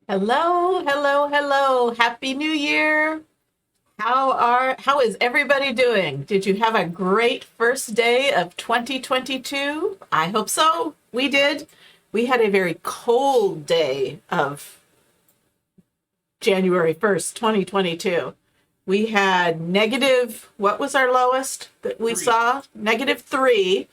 Hello, hello, hello. Happy New Year. How is everybody doing? Did you have a great first day of 2022? I hope so. We did. We had a very cold day of January 1st, 2022. We had negative, what was our lowest that we saw? -3.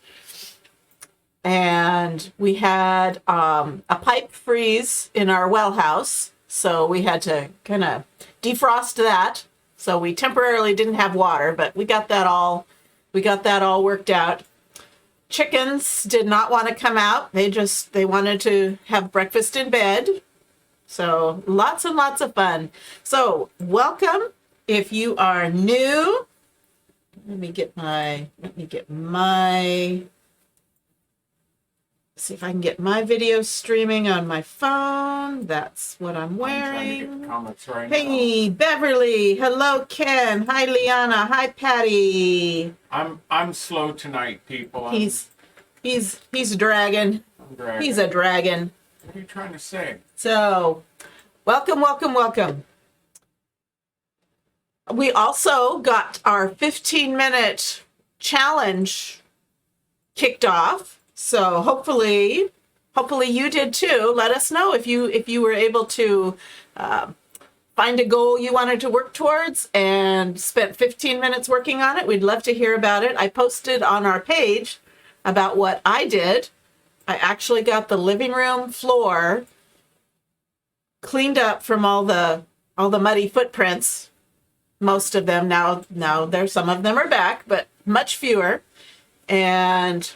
And we had a pipe freeze in our well house, so we had to kind of defrost that. So we temporarily didn't have water, but we got that all worked out. Chickens did not want to come out. They wanted to have breakfast in bed. So lots and lots of fun. So welcome. If you are new, let me get my see if I can get my video streaming on my phone. That's what I'm wearing. I'm trying to get comments right Hey, now. Beverly. Hello, Ken. Hi, Liana. Hi, Patty. I'm slow tonight, people. He's a dragon. I'm dragging. He's a dragon. What are you trying to say? So, welcome, welcome, welcome. We also got our 15-minute challenge kicked off. So hopefully you did too. Let us know if you were able to find a goal you wanted to work towards and spent 15 minutes working on it. We'd love to hear about it. I posted on our page about what I did. I actually got the living room floor cleaned up from all the muddy footprints. Most of them now there's some of them are back, but much fewer. And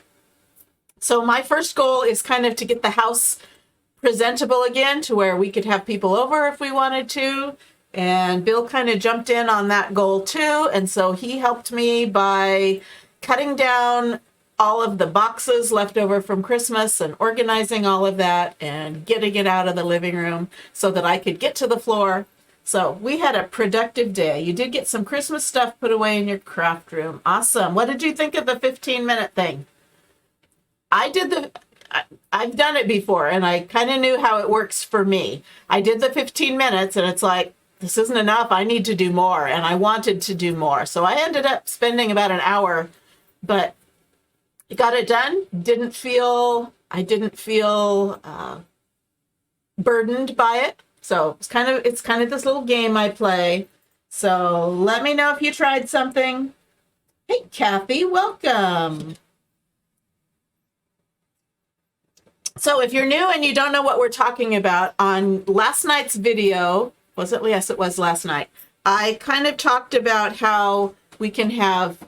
so my first goal is kind of to get the house presentable again to where we could have people over if we wanted to. And Bill kind of jumped in on that goal too. And so he helped me by cutting down all of the boxes left over from Christmas and organizing all of that and getting it out of the living room so that I could get to the floor. So we had a productive day. You did get some Christmas stuff put away in your craft room. Awesome. What did you think of the 15-minute thing? I've done it before and I kind of knew how it works for me. I did the 15 minutes and it's like, this isn't enough. I need to do more. And I wanted to do more. So I ended up spending about an hour, but got it done. I didn't feel burdened by it. So it's kind of this little game I play. So let me know if you tried something. Hey, Kathy, welcome. So if you're new and you don't know what we're talking about, on last night's video, yes, it was last night, I kind of talked about how we can have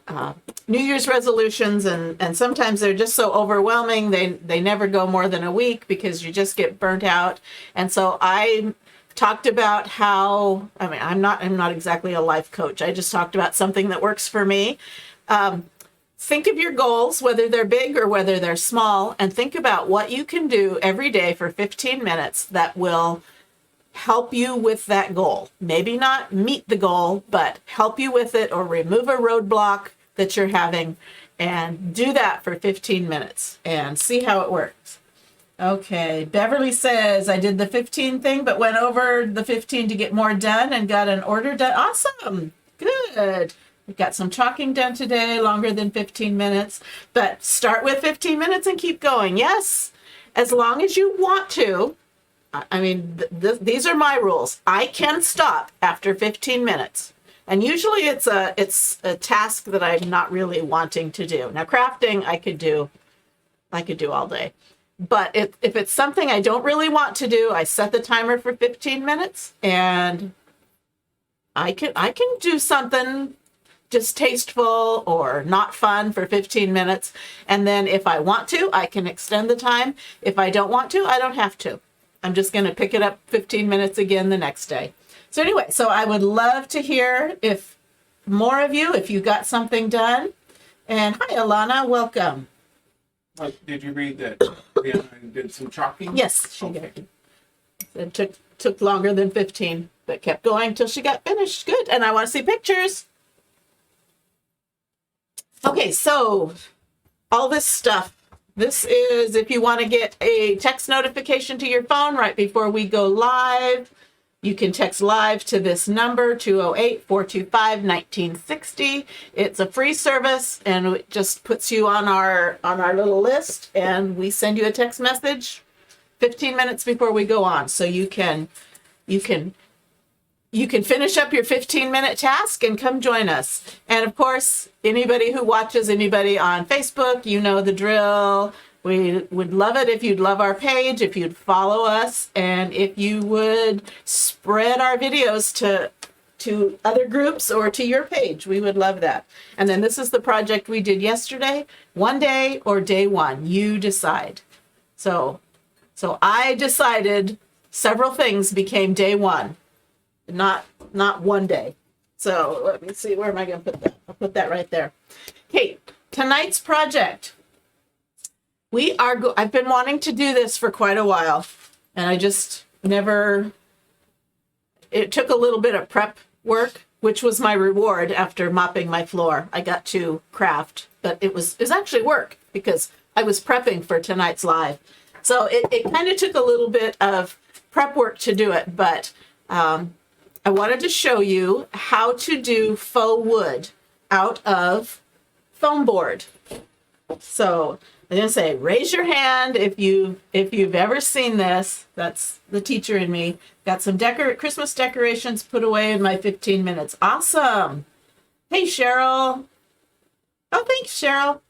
New Year's resolutions and sometimes they're just so overwhelming, they never go more than a week because you just get burnt out. And so I talked about how, I'm not exactly a life coach. I just talked about something that works for me. Think of your goals, whether they're big or whether they're small, and think about what you can do every day for 15 minutes that will help you with that goal. Maybe not meet the goal, but help you with it or remove a roadblock that you're having, and do that for 15 minutes and see how it works. Okay, Beverly says, I did the 15 thing, but went over the 15 to get more done and got an order done. Awesome, good. We've got some chalking done today, longer than 15 minutes, but start with 15 minutes and keep going. Yes, as long as you want to. These are my rules. I can stop after 15 minutes. And usually it's a task that I'm not really wanting to do. Now, crafting, I could do all day. But if it's something I don't really want to do, I set the timer for 15 minutes and I can do something just tasteful or not fun for 15 minutes. And then if I want to, I can extend the time. If I don't want to, I don't have to. I'm just going to pick it up 15 minutes again the next day. So anyway, so I would love to hear if you got something done. And hi, Alana, welcome. Did you read that Brianna did some chalking? Yes, she did. It took longer than 15, but kept going till she got finished. Good. And I want to see pictures. Okay, so all this stuff This is if you want to get a text notification to your phone right before we go live. You can text live to this number, 208-425-1960. It's a free service, and it just puts you on our little list, and we send you a text message 15 minutes before we go on. So you can finish up your 15-minute task and come join us. And of course, anybody who watches anybody on Facebook, you know the drill. We would love it if you'd love our page, if you'd follow us, and if you would spread our videos to other groups or to your page. We would love that. And then this is the project we did yesterday, one day or day one. You decide. So I decided several things became day one, not one day. So let me see, where am I going to put that? I'll put that right there. Okay, tonight's project. I've been wanting to do this for quite a while, and I just never, it took a little bit of prep work, which was my reward after mopping my floor. I got to craft, but it was actually work because I was prepping for tonight's live. So it kind of took a little bit of prep work to do it, but I wanted to show you how to do faux wood out of foam board. So I'm going to say, raise your hand if you've ever seen this. That's the teacher in me. Got some Christmas decorations put away in my 15 minutes. Awesome. Hey, Cheryl. Oh, thanks, Cheryl.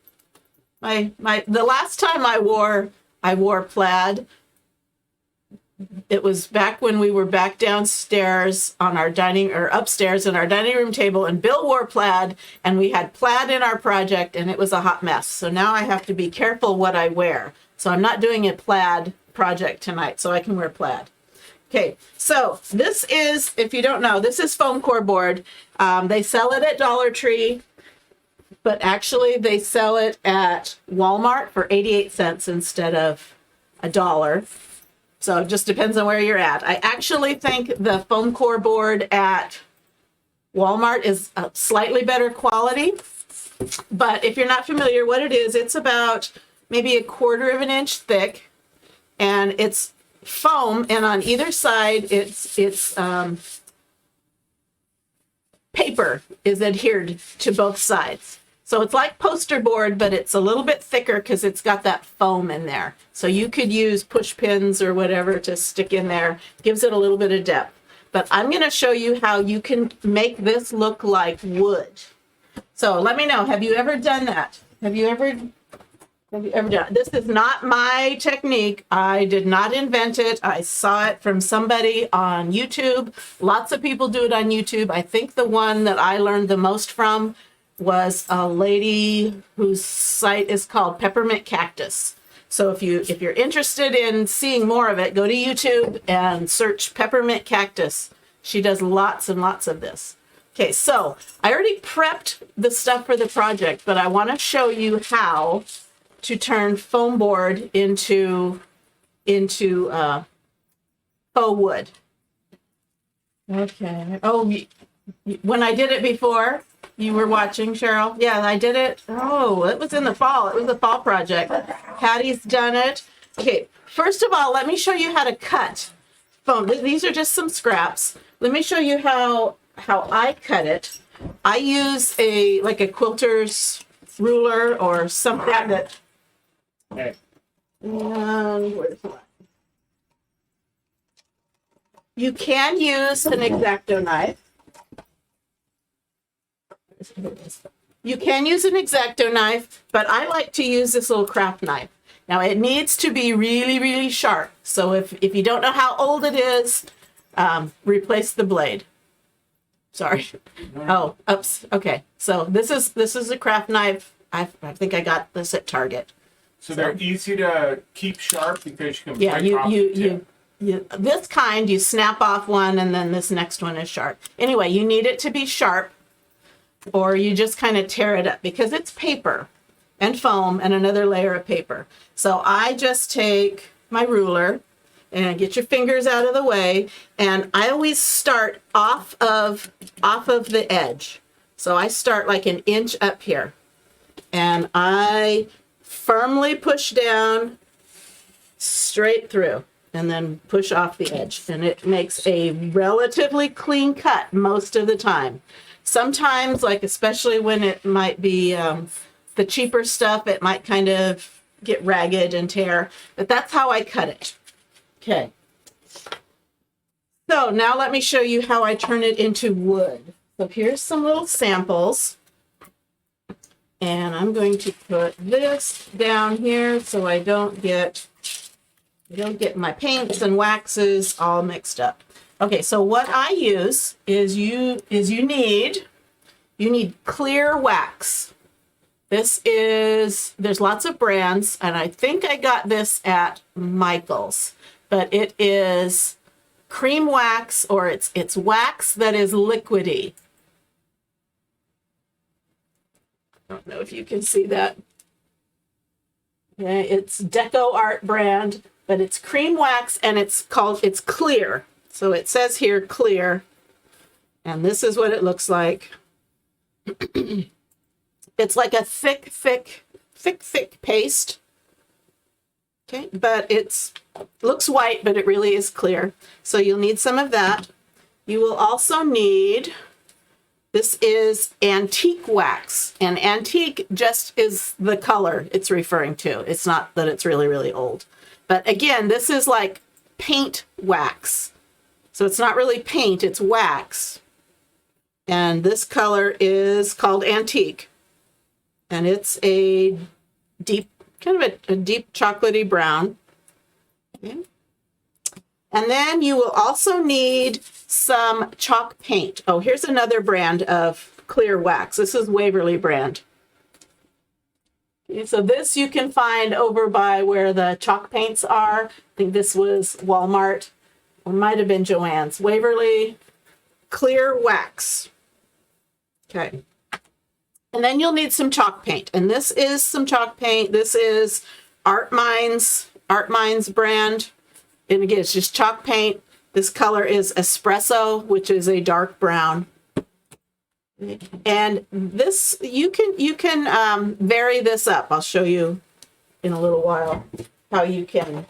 The last time I wore plaid, it was back when we were back downstairs on our upstairs in our dining room table, and Bill wore plaid, and we had plaid in our project, and it was a hot mess. So now I have to be careful what I wear. So I'm not doing a plaid project tonight, so I can wear plaid. Okay, so this is, if you don't know, this is foam core board. They sell it at Dollar Tree, but actually they sell it at Walmart for 88 cents instead of $1. So it just depends on where you're at. I actually think the foam core board at Walmart is a slightly better quality. But if you're not familiar what it is, it's about maybe 1/4 of an inch thick. And it's foam, and on either side, it's paper is adhered to both sides. So it's like poster board, but it's a little bit thicker because it's got that foam in there. So you could use push pins or whatever to stick in there. Gives it a little bit of depth. But I'm going to show you how you can make this look like wood. So let me know, have you ever done that? Have you ever done it? This is not my technique. I did not invent it. I saw it from somebody on YouTube. Lots of people do it on YouTube. I think the one that I learned the most from was a lady whose site is called Peppermint Cactus. So if you're interested in seeing more of it, go to YouTube and search Peppermint Cactus. She does lots and lots of this. Okay, so I already prepped the stuff for the project, but I want to show you how to turn foam board into faux wood. Okay. Oh, when I did it before, you were watching, Cheryl? Yeah, I did it. Oh, it was in the fall. It was a fall project. Patty's done it. Okay, first of all, let me show you how to cut foam. These are just some scraps. Let me show you how I cut it. I use like a quilter's ruler or something that. Okay. And where's the line? You can use an X-Acto knife. You can use an X-Acto knife, but I like to use this little craft knife. Now it needs to be really, really sharp. So if you don't know how old it is, replace the blade. Sorry. Oh, oops. Okay. So this is a craft knife. I think I got this at Target. So they're easy to keep sharp because you can Yeah, break off the tip. this kind, you snap off one and then this next one is sharp. Anyway, you need it to be sharp or you just kind of tear it up because it's paper and foam and another layer of paper. So I just take my ruler and get your fingers out of the way, and I always start off of the edge. So I start like an inch up here, and I firmly push down straight through and then push off the edge. And it makes a relatively clean cut most of the time. Sometimes, like especially when it might be the cheaper stuff, it might kind of get ragged and tear, but that's how I cut it. Okay. So now let me show you how I turn it into wood. So here's some little samples. And I'm going to put this down here so I don't get my paints and waxes all mixed up. Okay, so what I use is you need clear wax. There's lots of brands, and I think I got this at Michael's, but it is cream wax, or it's wax that is liquidy. I don't know if you can see that. Okay, it's Deco Art brand, but it's cream wax and it's clear. So it says here clear, and this is what it looks like. It's like a thick paste. Okay, but looks white, but it really is clear. So you'll need some of that. You will also need, this is antique wax, and antique just is the color it's referring to. It's not that it's really, really old. But again, this is like paint wax. So it's not really paint, it's wax. And this color is called antique. And it's a deep, kind of a deep chocolatey brown. Okay. And then you will also need some chalk paint. Oh, here's another brand of clear wax. This is Waverly brand. Okay, so this you can find over by where the chalk paints are. I think this was Walmart, or might have been Joann's. Waverly clear wax. Okay. And then you'll need some chalk paint. And this is some chalk paint. This is Art Minds brand. And again, it's just chalk paint. This color is espresso, which is a dark brown. And this, you can vary this up. I'll show you in a little while how you can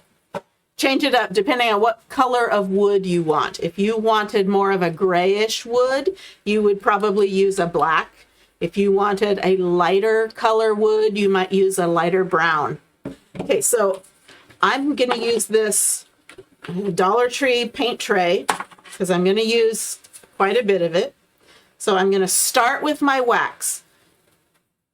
change it up depending on what color of wood you want. If you wanted more of a grayish wood, you would probably use a black. If you wanted a lighter color wood, you might use a lighter brown. Okay, so I'm going to use this Dollar Tree paint tray because I'm going to use quite a bit of it. So I'm going to start with my wax.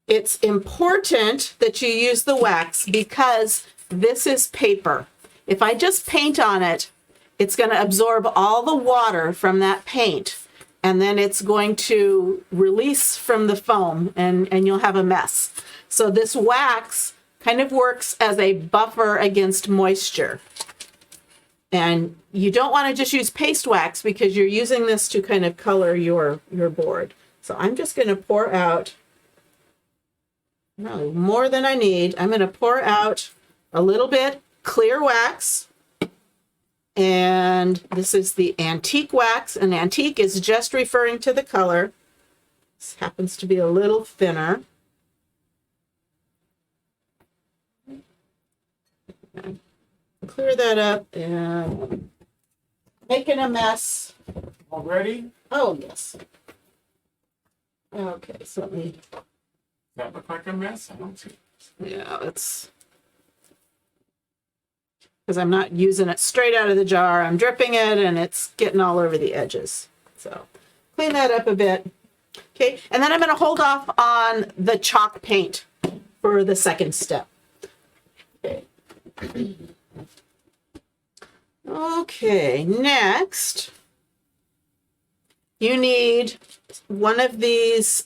It's important that you use the wax because this is paper. If I just paint on it, it's going to absorb all the water from that paint, and then it's going to release from the foam, and you'll have a mess. So this wax kind of works as a buffer against moisture. And you don't want to just use paste wax because you're using this to kind of color your board. So I'm just going to pour out more than I need. I'm going to pour out a little bit clear wax. And this is the antique wax. And antique is just referring to the color. This happens to be a little thinner. Okay. Clear that up and making a mess. Already? Oh, yes. Okay, so let me. Does that look like a mess? I don't see it. Yeah, it's because I'm not using it straight out of the jar. I'm dripping it and it's getting all over the edges. So clean that up a bit. Okay, and then I'm going to hold off on the chalk paint for the second step. Okay. Okay, next, you need one of these,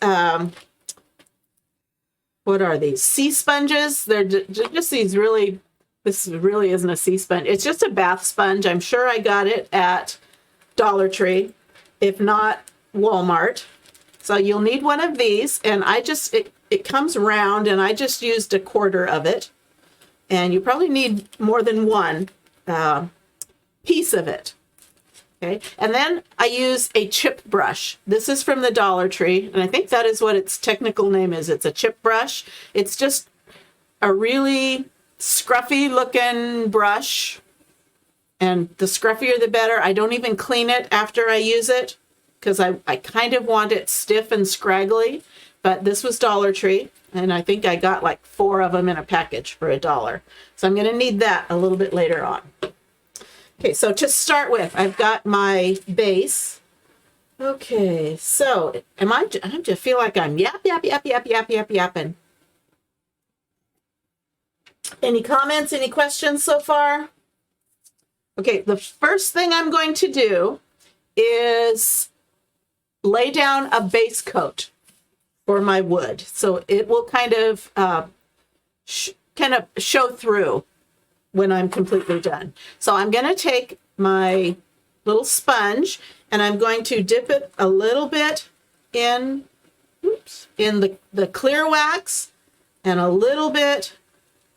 what are these? Sea sponges. They're just these really, this really isn't a sea sponge. It's just a bath sponge. I'm sure I got it at Dollar Tree, if not Walmart. So you'll need one of these, and it comes round, and I just used a quarter of it. And you probably need more than one piece of it. Okay, and then I use a chip brush. This is from the Dollar Tree, and I think that is what its technical name is. It's a chip brush. It's just a really scruffy looking brush, and the scruffier the better. I don't even clean it after I use it because I kind of want it stiff and scraggly, but this was Dollar Tree, and I think I got like 4 of them in a package for $1. So I'm going to need that a little bit later on. Okay, so to start with, I've got my base. Okay, so I just feel like I'm yapping. Any comments, any questions so far? Okay, the first thing I'm going to do is lay down a base coat for my wood. So it will kind of show through when I'm completely done. So I'm going to take my little sponge and I'm going to dip it a little bit in the clear wax and a little bit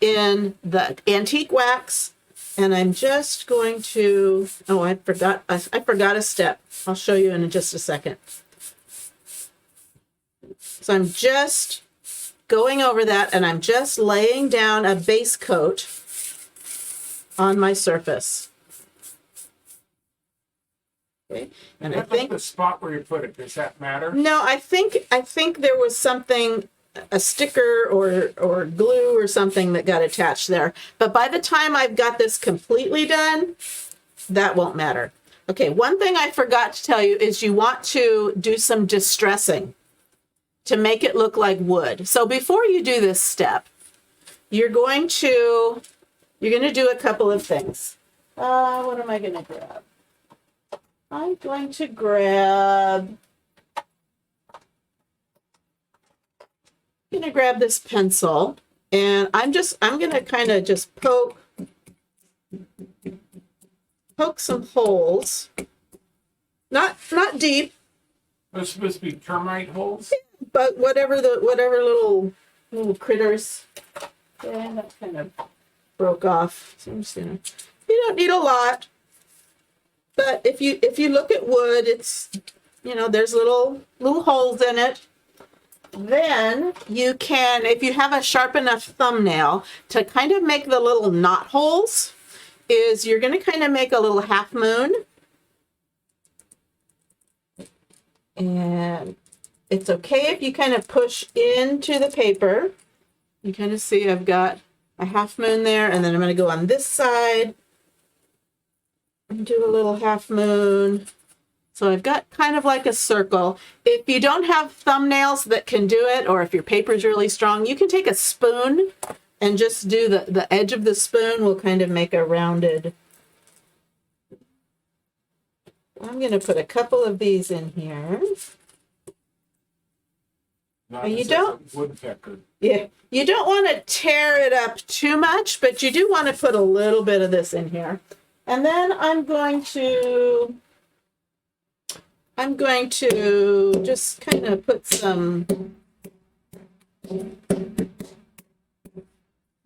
in the antique wax. And I'm just going to, I forgot a step. I'll show you in just a second. So I'm just going over that and I'm just laying down a base coat on my surface. Okay. And I think the spot where you put it, does that matter? No, I think there was something, a sticker or glue or something that got attached there. But by the time I've got this completely done, that won't matter. Okay, one thing I forgot to tell you is you want to do some distressing to make it look like wood. So before you do this step, you're going to do a couple of things. What am I going to grab? I'm going to grab this pencil, and I'm going to kind of just poke some holes. Not deep. Those supposed to be termite holes? But whatever little critters. Yeah, that kind of broke off. So I'm just gonna, you don't need a lot. But if you look at wood, it's, there's little holes in it. Then you can, if you have a sharp enough thumbnail to kind of make the little knot holes, is you're going to kind of make a little half moon. And it's okay if you kind of push into the paper. You kind of see I've got a half moon there, and then I'm going to go on this side and do a little half moon. So I've got kind of like a circle. If you don't have thumbnails that can do it, or if your paper is really strong, you can take a spoon and just do the edge of the spoon will kind of make a rounded. I'm going to put a couple of these in here. You don't woodpecker. Yeah, you don't want to tear it up too much, but you do want to put a little bit of this in here. And then I'm going to just kind of put some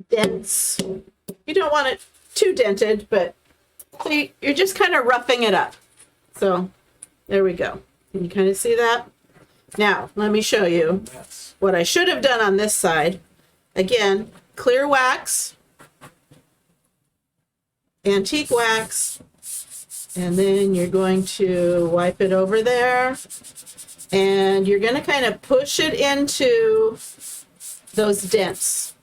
dents. You don't want it too dented, but you're just kind of roughing it up. So there we go. Can you kind of see that? Now, let me show you what I should have done on this side. Again, clear wax, antique wax, and then you're going to wipe it over there, and you're going to kind of push it into those dents.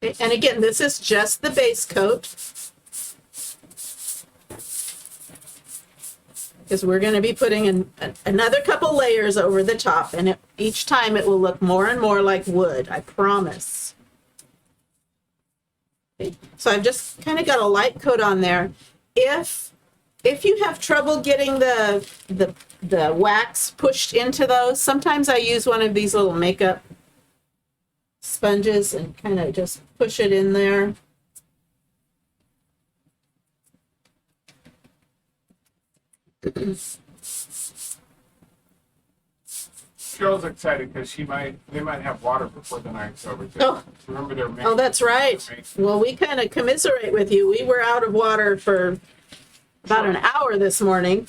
Okay, and again, this is just the base coat, because we're going to be putting in another couple layers over the top, and each time it will look more and more like wood, I promise. Okay. So I've just kind of got a light coat on there. If you have trouble getting the wax pushed into those, sometimes I use one of these little makeup sponges and kind of just push it in there. Cheryl's excited because they might have water before the night's over. Oh. Remember their Oh, that's right. Well, we kind of commiserate with you. We were out of water for about an hour this morning.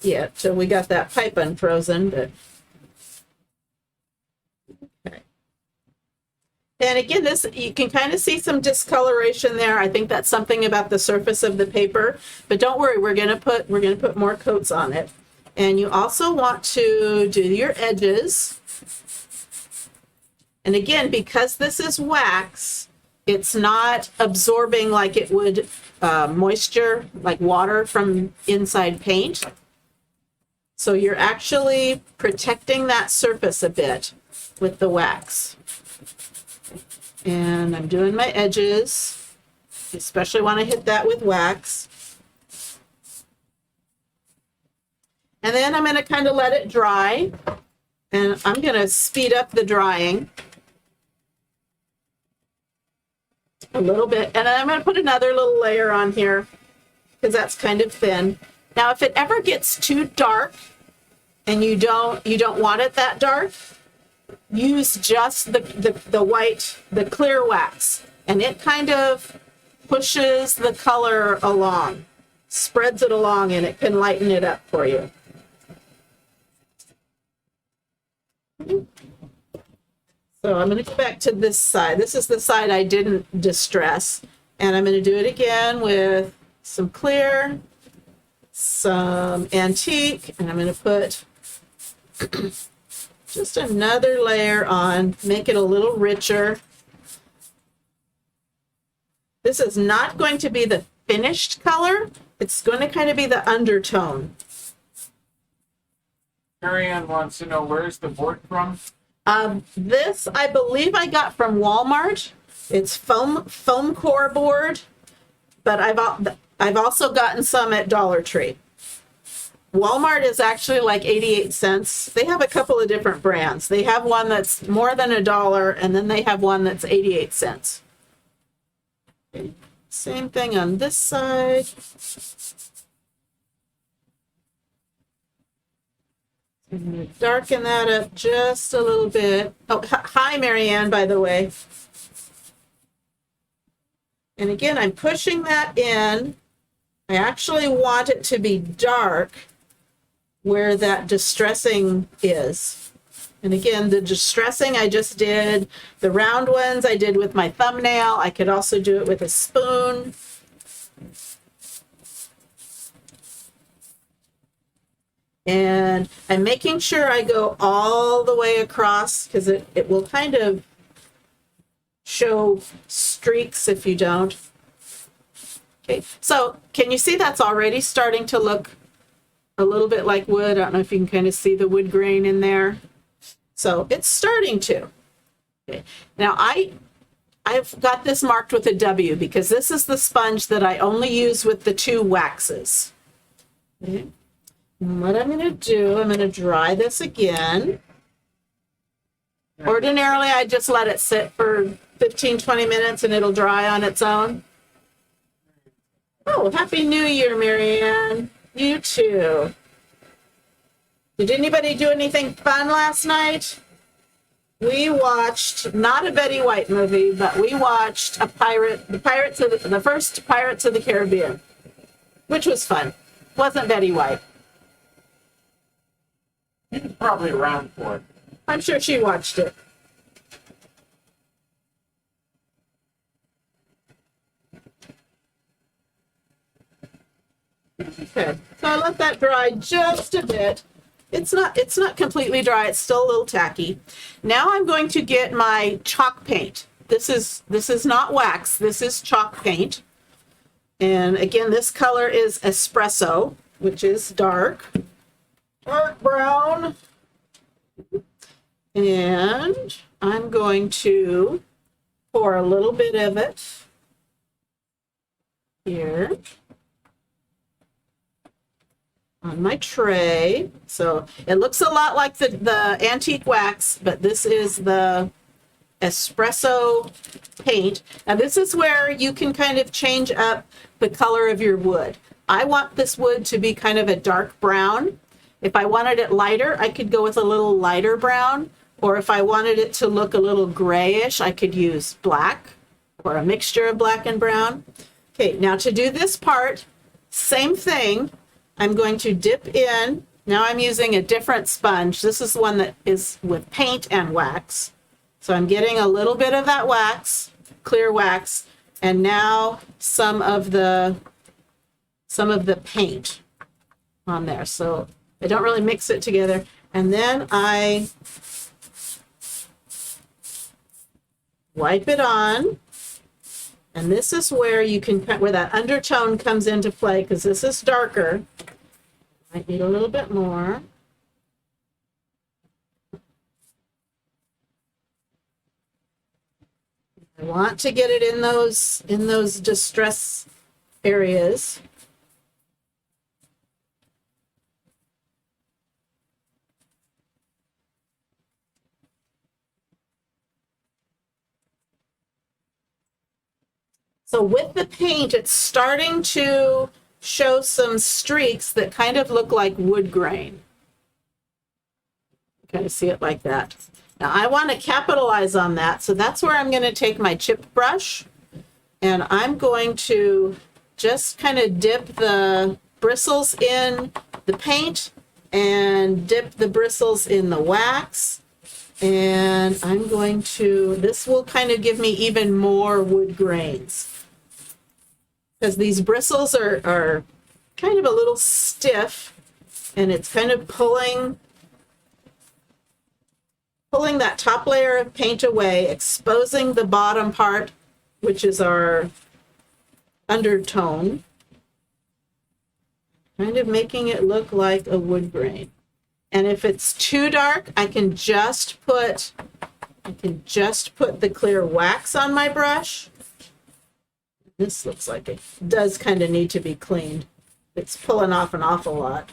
yet till we got that pipe unfrozen, but okay. And again, this, you can kind of see some discoloration there. I think that's something about the surface of the paper, but don't worry, we're gonna put more coats on it. And you also want to do your edges. And again, because this is wax, it's not absorbing like it would moisture, like water from inside paint. So you're actually protecting that surface a bit with the wax. And I'm doing my edges. You especially want to hit that with wax. And then I'm going to kind of let it dry. And I'm going to speed up the drying a little bit. And then I'm going to put another little layer on here because that's kind of thin. Now, if it ever gets too dark and you don't want it that dark, use just the white, the clear wax, and it kind of pushes the color along, spreads it along, and it can lighten it up for you. So I'm going to go back to this side. This is the side I didn't distress, and I'm going to do it again with some clear, some antique, and I'm going to put just another layer on, make it a little richer. This is not going to be the finished color. It's going to kind of be the undertone. Marianne wants to know, where's the board from? This, I believe I got from Walmart. It's foam core board, but I've also gotten some at Dollar Tree. Walmart is actually like 88 cents. They have a couple of different brands. They have one that's more than $1, and then they have one that's 88 cents. Okay. Same thing on this side. I'm going to darken that up just a little bit. Oh, hi, Marianne, by the way. And again, I'm pushing that in. I actually want it to be dark where that distressing is. And again, the distressing I just did, the round ones I did with my thumbnail. I could also do it with a spoon. And I'm making sure I go all the way across because it will kind of show streaks if you don't. Okay, so can you see that's already starting to look a little bit like wood? I don't know if you can kind of see the wood grain in there. So it's starting to. Okay. Now I've got this marked with a W because this is the sponge that I only use with the 2 waxes. Okay. And what I'm going to do, I'm going to dry this again. Ordinarily, I just let it sit for 15, 20 minutes and it'll dry on its own. Oh, Happy New Year, Marianne. You too. Did anybody do anything fun last night? We watched, not a Betty White movie, but we watched the first Pirates of the Caribbean, which was fun. Wasn't Betty White. She's probably around for it. I'm sure she watched it. Okay, so I let that dry just a bit. It's not completely dry, it's still a little tacky. Now I'm going to get my chalk paint. This is not wax, this is chalk paint. And again, this color is espresso, which is dark brown. And I'm going to pour a little bit of it here on my tray. So it looks a lot like the antique wax, but this is the espresso paint. Now this is where you can kind of change up the color of your wood. I want this wood to be kind of a dark brown. If I wanted it lighter, I could go with a little lighter brown, or if I wanted it to look a little grayish, I could use black or a mixture of black and brown. Okay, now to do this part, same thing. I'm going to dip in. Now I'm using a different sponge. This is one that is with paint and wax. So I'm getting a little bit of that wax, clear wax, and now some of the paint on there. So I don't really mix it together. And then I wipe it on. And this is where you can, where that undertone comes into play, because this is darker. Might need a little bit more. I want to get it in those distress areas. So with the paint, it's starting to show some streaks that kind of look like wood grain. Kind of see it like that. Now I want to capitalize on that, so that's where I'm going to take my chip brush, and I'm going to just kind of dip the bristles in the paint and dip the bristles in the wax. And I'm going to, this will kind of give me even more wood grains, because these bristles are kind of a little stiff, and it's kind of pulling that top layer of paint away, exposing the bottom part, which is our undertone, kind of making it look like a wood grain. And if it's too dark, I can just put the clear wax on my brush. This looks like it does kind of need to be cleaned. It's pulling off an awful lot.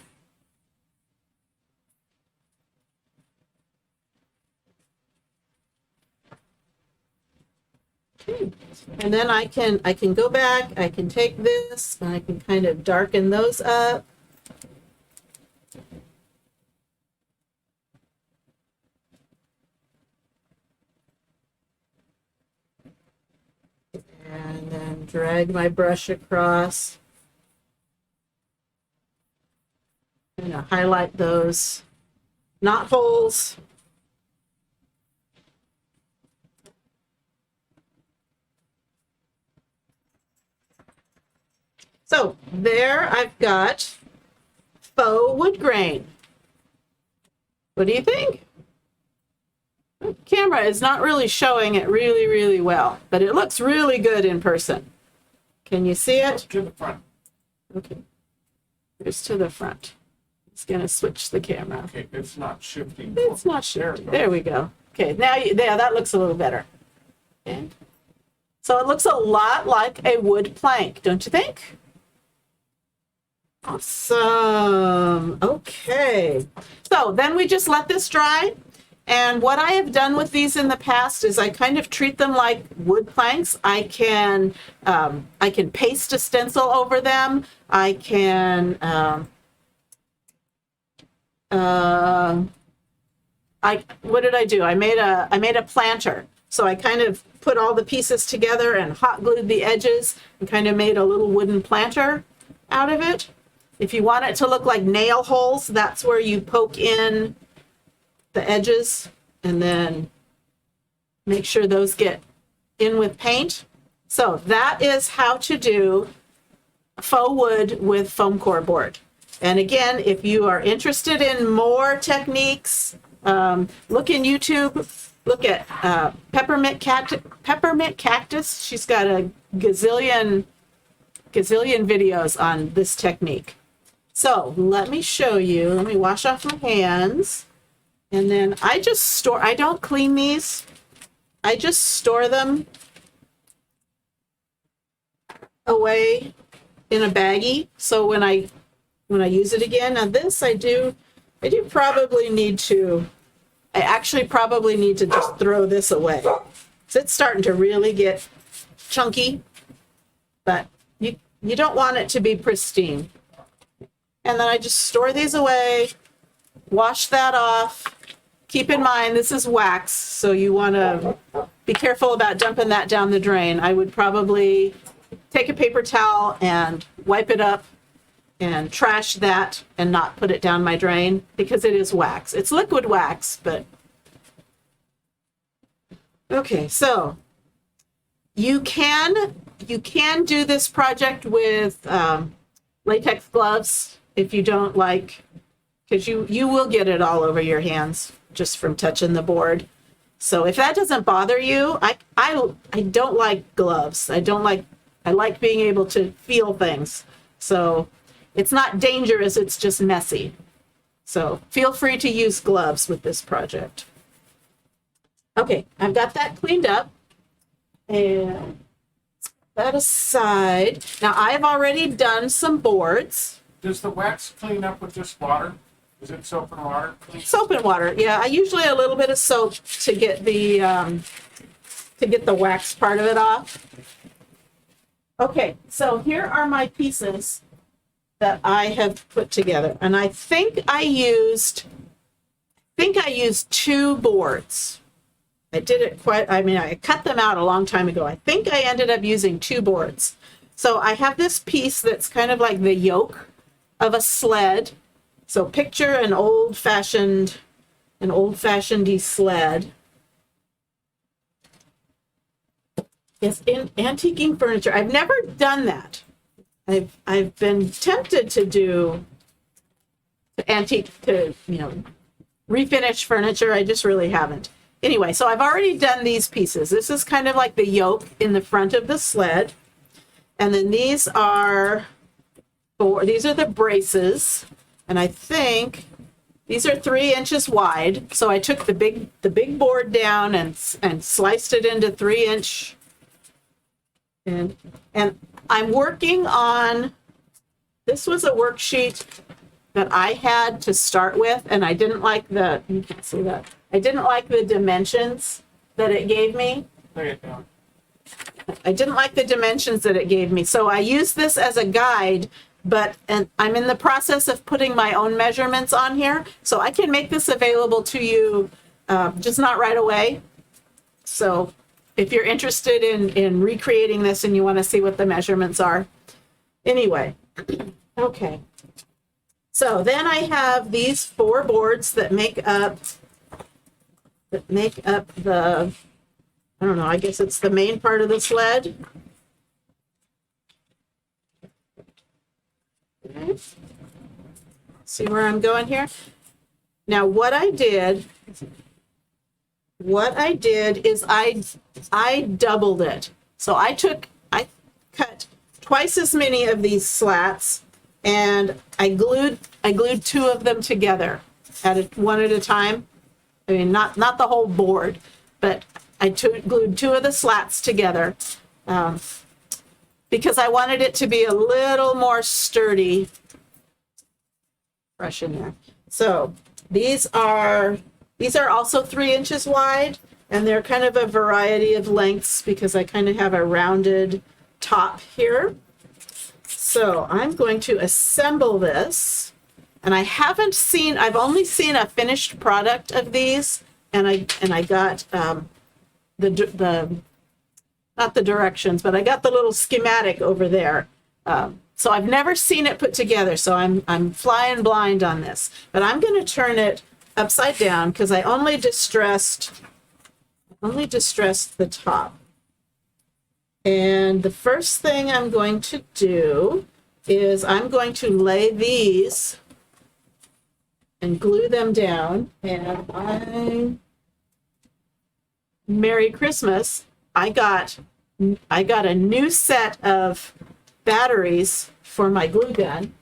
Okay. And then I can go back, I can take this, and I can kind of darken those up. And then drag my brush across. I'm going to highlight those knot holes. So there I've got faux wood grain. What do you think? The camera is not really showing it really well, but it looks really good in person. Can you see it? To the front. Okay. Here's to the front. It's going to switch the camera. Okay, it's not shifting. It's not shifting. There we go. Okay, now yeah, that looks a little better. Okay. So it looks a lot like a wood plank, don't you think? Awesome. Okay. So then we just let this dry. And what I have done with these in the past is I kind of treat them like wood planks. I can paste a stencil over them. I can what did I do? I made a planter. So I kind of put all the pieces together and hot glued the edges and kind of made a little wooden planter out of it. If you want it to look like nail holes, that's where you poke in the edges and then make sure those get in with paint. So that is how to do faux wood with foam core board. And again, if you are interested in more techniques, look in YouTube, look at Peppermint Cactus. She's got a gazillion videos on this technique. So let me show you. Let me wash off my hands. And then I don't clean these. I just store them away in a baggie. So when I use it again, now this I actually probably need to just throw this away. So it's starting to really get chunky, but you don't want it to be pristine. And then I just store these away, wash that off. Keep in mind, this is wax, so you want to be careful about dumping that down the drain. I would probably take a paper towel and wipe it up and trash that and not put it down my drain because it is wax. It's liquid wax, but okay, so you can do this project with latex gloves if you don't like, because you will get it all over your hands just from touching the board. So if that doesn't bother you, I don't like gloves. I like being able to feel things. So it's not dangerous, it's just messy. So feel free to use gloves with this project. Okay, I've got that cleaned up. And that aside, now I've already done some boards. Does the wax clean up with just water? Is it soap and water? Soap and water, yeah. I usually a little bit of soap to get the wax part of it off. Okay, so here are my pieces that I have put together, and I think I used 2 boards. I cut them out a long time ago. I think I ended up using 2 boards. So I have this piece that's kind of like the yoke of a sled. So picture an old-fashioned sled. Yes, in antiquing furniture. I've never done that. I've been tempted to refinish furniture. I just really haven't. Anyway, so I've already done these pieces. This is kind of like the yoke in the front of the sled. And then these are the braces. And I think these are 3 inches wide. So I took the big board down and sliced it into 3-inch. And I'm working on, this was a worksheet that I had to start with, and I didn't like you can't see that. I didn't like the dimensions that it gave me. Lay it down. I didn't like the dimensions that it gave me. So I used this as a guide, and I'm in the process of putting my own measurements on here. So I can make this available to you, just not right away. So if you're interested in recreating this and you want to see what the measurements are. Anyway, okay. So then I have these 4 boards that make up the, I don't know, I guess it's the main part of the sled. Okay. See where I'm going here? Now what I did is I doubled it. So I cut twice as many of these slats, and I glued 2 of them together one at a time. I mean, not the whole board, but I glued 2 of the slats together because I wanted it to be a little more sturdy. Brush in there. So these are also 3 inches wide, and they're kind of a variety of lengths because I kind of have a rounded top here. So I'm going to assemble this, and I've only seen a finished product of these, and I got not the directions, but I got the little schematic over there. So I've never seen it put together, so I'm flying blind on this. But I'm going to turn it upside down because I only distressed the top. And the first thing I'm going to do is I'm going to lay these and glue them down. And Merry Christmas, I got a new set of batteries for my glue gun.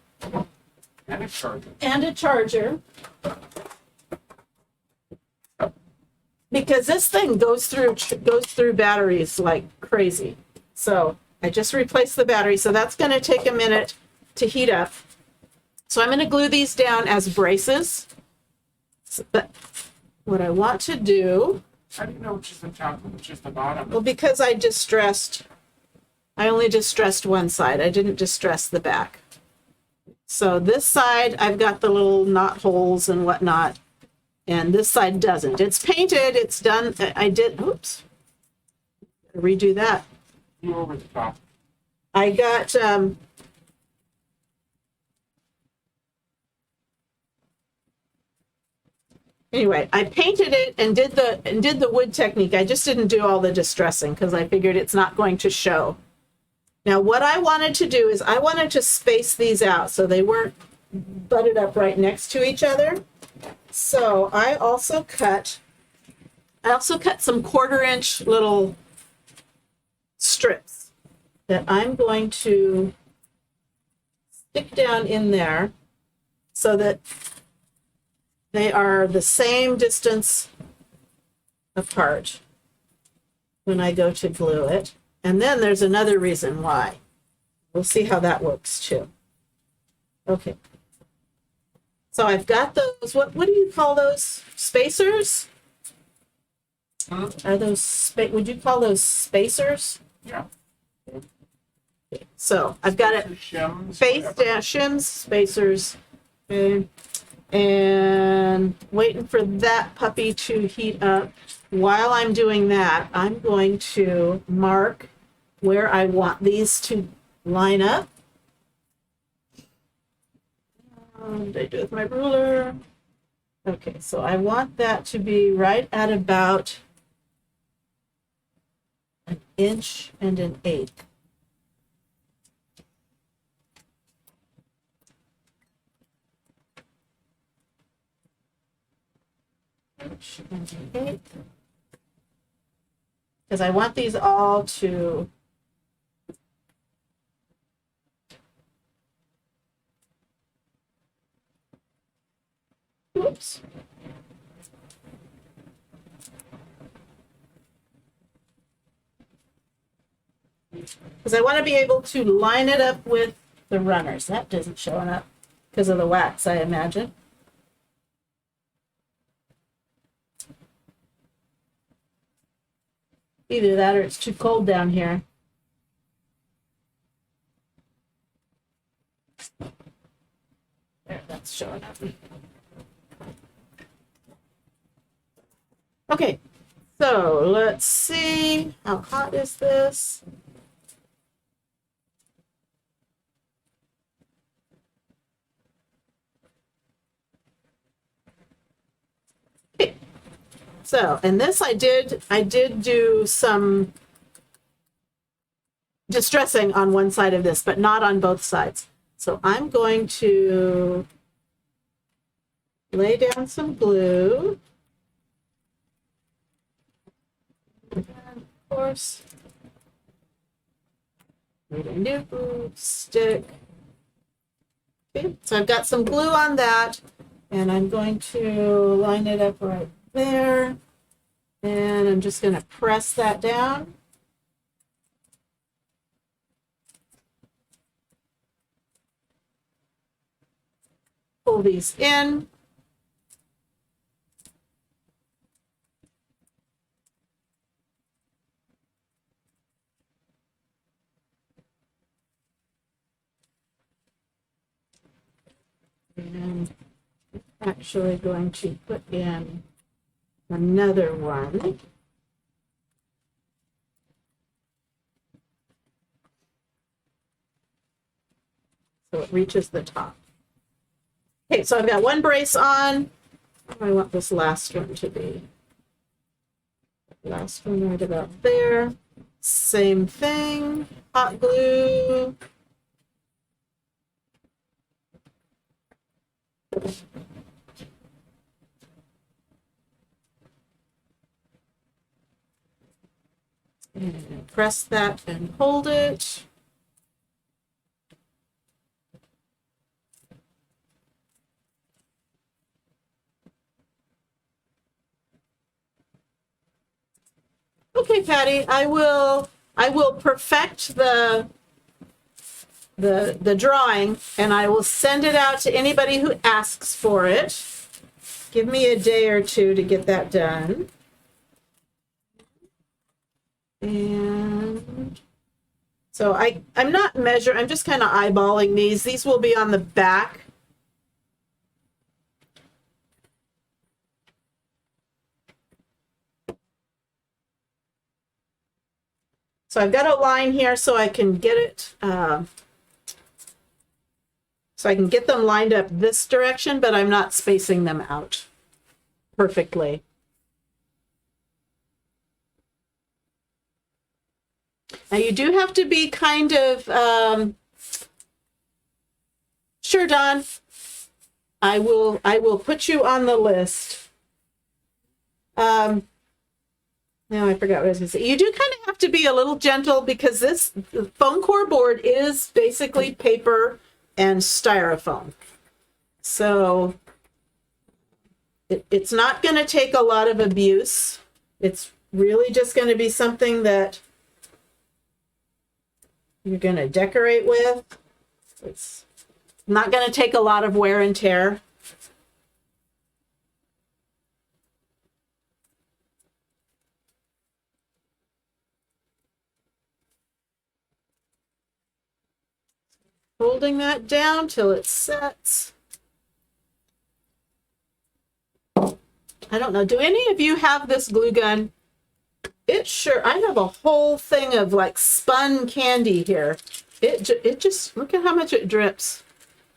And a charger. And a charger. Because this thing goes through batteries like crazy. So I just replaced the battery. So that's going to take a minute to heat up. So I'm going to glue these down as braces. But what I want to do... How do you know which is the top and which is the bottom? Well, because I only distressed one side. I didn't distress the back. So this side, I've got the little knot holes and whatnot. And this side doesn't. It's painted. It's done. Oops. Redo that. You over the top. I got, Anyway, I painted it and did the wood technique. I just didn't do all the distressing because I figured it's not going to show. Now, what I wanted to do is I wanted to space these out so they weren't butted up right next to each other. So I also cut some 1/4-inch little strips that I'm going to stick down in there so that they are the same distance apart when I go to glue it. And then there's another reason why. We'll see how that works too. Okay. So I've got those, what do you call those? Spacers? Are those, would you call those spacers? Yeah. So I've got it Shims, face whatever. down, shims, spacers, okay. And waiting for that puppy to heat up. While I'm doing that, I'm going to mark where I want these to line up. Did I do it with my ruler? Okay, so I want that to be right at about 1 1/8 inches. Because I want these all to oops. Because I want to be able to line it up with the runners. That doesn't show up because of the wax, I imagine. Either that or it's too cold down here. There, that's showing up. Okay, so let's see. How hot is this? Okay. So, and this I did do some distressing on one side of this, but not on both sides. So I'm going to lay down some glue. And of course, need a new glue stick. Okay, so I've got some glue on that, and I'm going to line it up right there, and I'm just going to press that down. Pull these in. And I'm actually going to put in another one. So it reaches the top. Okay, so I've got one brace on. I want this last one to be. Last one right about there. Same thing, hot glue. And press that and hold it. Okay, Patty, I will perfect the drawing, and I will send it out to anybody who asks for it. Give me a day or two to get that done. And so I'm not measuring, I'm just kind of eyeballing these. These will be on the back. So I've got a line here so I can get it, so I can get them lined up this direction, but I'm not spacing them out. perfectly. Now you do have to be kind of, sure, Don, I will put you on the list. Now I forgot what I was going to say. You do kind of have to be a little gentle because this foam core board is basically paper and styrofoam. So it's not going to take a lot of abuse. It's really just going to be something that you're going to decorate with. It's not going to take a lot of wear and tear. Holding that down till it sets. I don't know. Do any of you have this glue gun? I have a whole thing of like spun candy here. It just, look at how much it drips.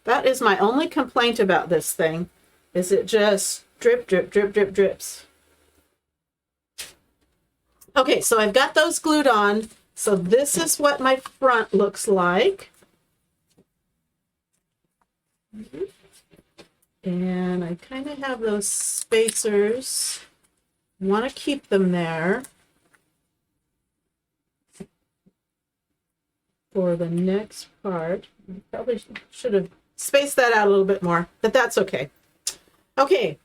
That is my only complaint about this thing, is it just drip, drip, drip, drip, drips. Okay, so I've got those glued on. So this is what my front looks like. And I kind of have those spacers. Want to keep them there for the next part. Probably should have spaced that out a little bit more, but that's okay. Okay,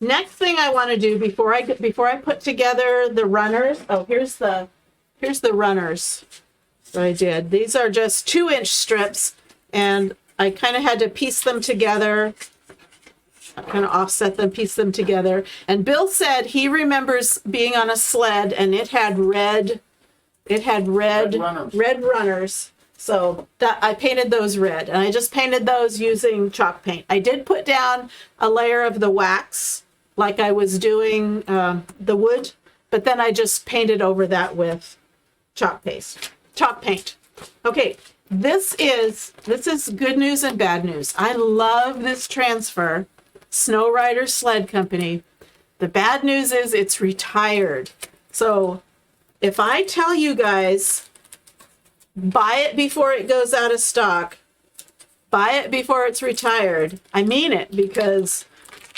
next thing I want to do before I put together the runners. Oh, here's the runners that I did. These are just 2-inch strips, and I kind of had to piece them together. I kind of offset them, piece them together. And Bill said he remembers being on a sled and it had red runners. So that I painted those red, and I just painted those using chalk paint. I did put down a layer of the wax like I was doing the wood, but then I just painted over that with chalk paint. Okay. This is good news and bad news. I love this transfer, Snow Rider Sled Company. The bad news is it's retired. So if I tell you guys, buy it before it goes out of stock, buy it before it's retired, I mean it, because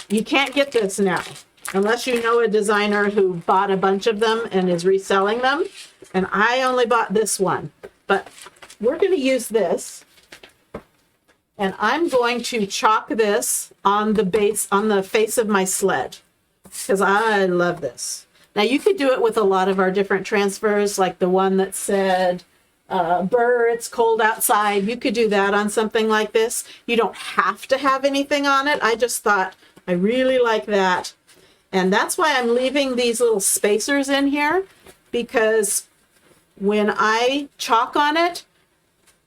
you can't get this now unless you know a designer who bought a bunch of them and is reselling them. And I only bought this one, but we're going to use this, and I'm going to chalk this on the face of my sled, because I love this. Now you could do it with a lot of our different transfers, like the one that said, "Brr, it's cold outside." You could do that on something like this. You don't have to have anything on it. I just thought I really like that. And that's why I'm leaving these little spacers in here, because when I chalk on it,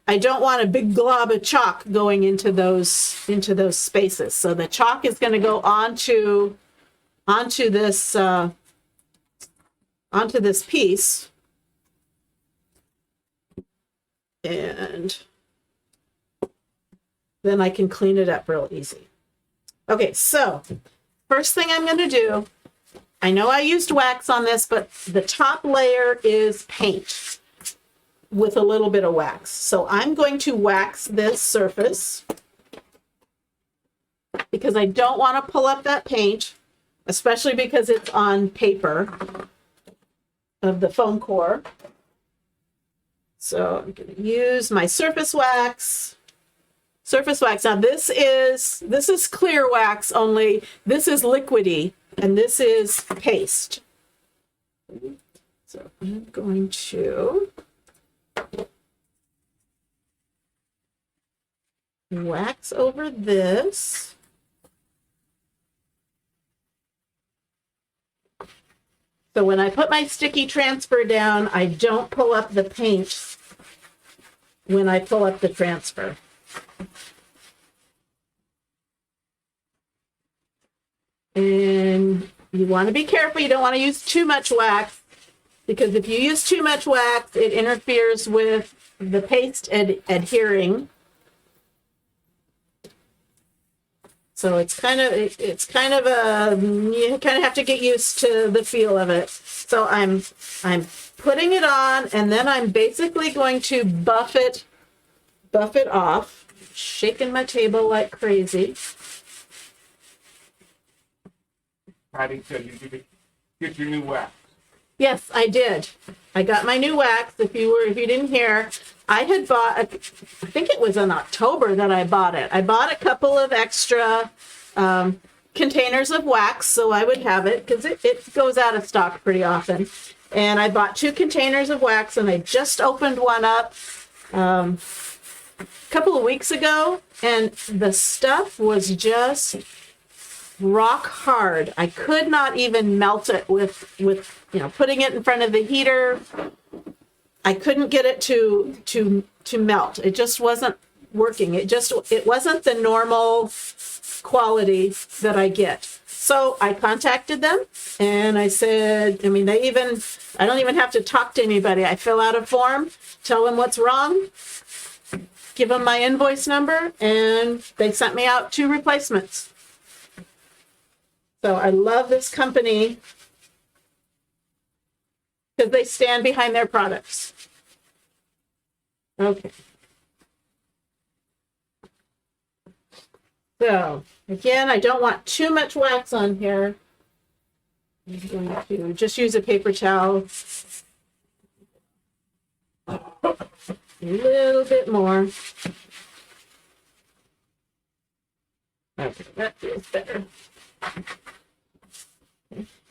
I don't want a big glob of chalk going into those spaces. So the chalk is going to go onto this piece, and then I can clean it up real easy. Okay, so first thing I'm going to do, I know I used wax on this, but the top layer is paint with a little bit of wax. So I'm going to wax this surface because I don't want to pull up that paint, especially because it's on paper of the foam core. So I'm going to use my surface wax. Now this is clear wax, only this is liquidy and this is paste. So I'm going to wax over this. So when I put my sticky transfer down, I don't pull up the paint when I pull up the transfer. And you want to be careful. You don't want to use too much wax, because if you use too much wax, it interferes with the paste adhering. So it's kind of a, you kind of have to get used to the feel of it. So I'm putting it on, and then I'm basically going to buff it off, shaking my table like crazy. Patty said you need to get your new wax. Yes, I did. I got my new wax. If you didn't hear, I had bought, I think it was in October that I bought it. I bought a couple of extra containers of wax so I would have it, because it goes out of stock pretty often. And I bought 2 containers of wax, and I just opened one up a couple of weeks ago, and the stuff was just rock hard. I could not even melt it with putting it in front of the heater. I couldn't get it to melt. It just wasn't working. It wasn't the normal quality that I get. So I contacted them, and I said, I don't even have to talk to anybody. I fill out a form, tell them what's wrong, give them my invoice number, and they sent me out 2 replacements. So I love this company because they stand behind their products. Okay. So again, I don't want too much wax on here. I'm going to just use a paper towel. A little bit more. Okay, that feels better.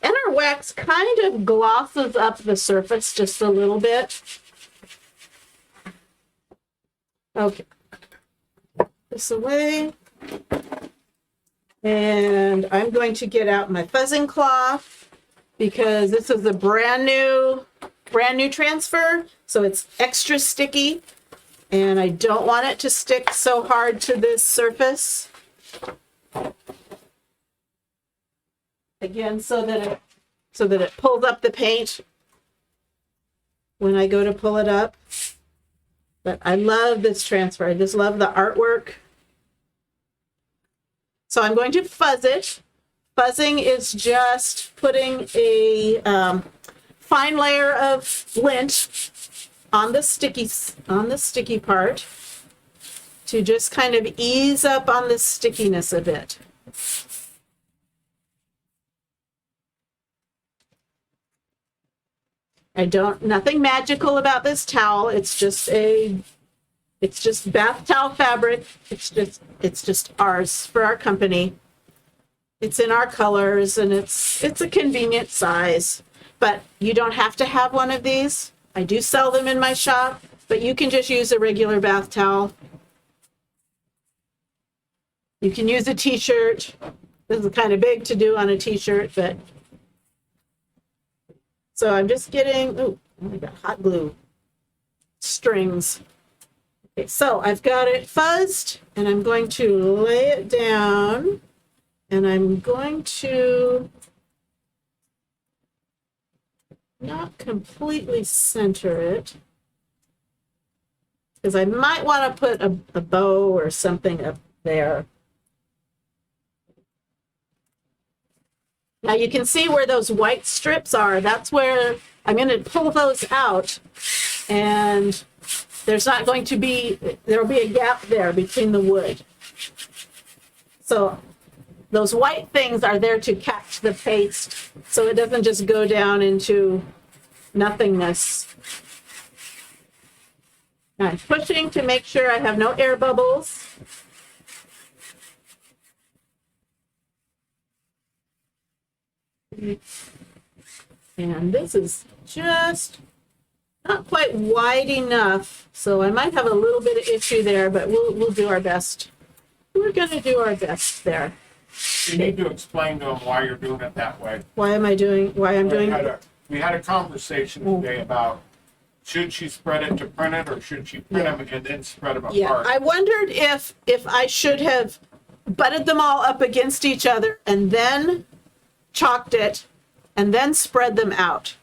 And our wax kind of glosses up the surface just a little bit. Okay. This away. And I'm going to get out my fuzzing cloth because this is a brand new transfer. So it's extra sticky, and I don't want it to stick so hard to this surface. Again, so that it pulls up the paint when I go to pull it up. But I love this transfer. I just love the artwork. So I'm going to fuzz it. Fuzzing is just putting a fine layer of lint on the sticky part to just kind of ease up on the stickiness of it. Nothing magical about this towel. It's just bath towel fabric. It's just ours for our company. It's in our colors, and it's a convenient size. But you don't have to have one of these. I do sell them in my shop, but you can just use a regular bath towel. You can use a t-shirt. This is kind of big to do on a t-shirt, but so I'm just getting, oh, I got hot glue strings. Okay, so I've got it fuzzed, and I'm going to lay it down, and I'm going to not completely center it, because I might want to put a bow or something up there. Now you can see where those white strips are. That's where I'm going to pull those out, and there's not going to be, there'll be a gap there between the wood. So those white things are there to catch the paste so it doesn't just go down into nothingness. Now I'm pushing to make sure I have no air bubbles. And this is just not quite wide enough, so I might have a little bit of issue there, but we'll do our best. We're going to do our best there. You need to explain to them why you're doing it that way. Why I'm doing We had a conversation today about should she spread it to print it, or should she print them and then spread them apart? Yeah, I wondered if I should have butted them all up against each other and then chalked it and then spread them out.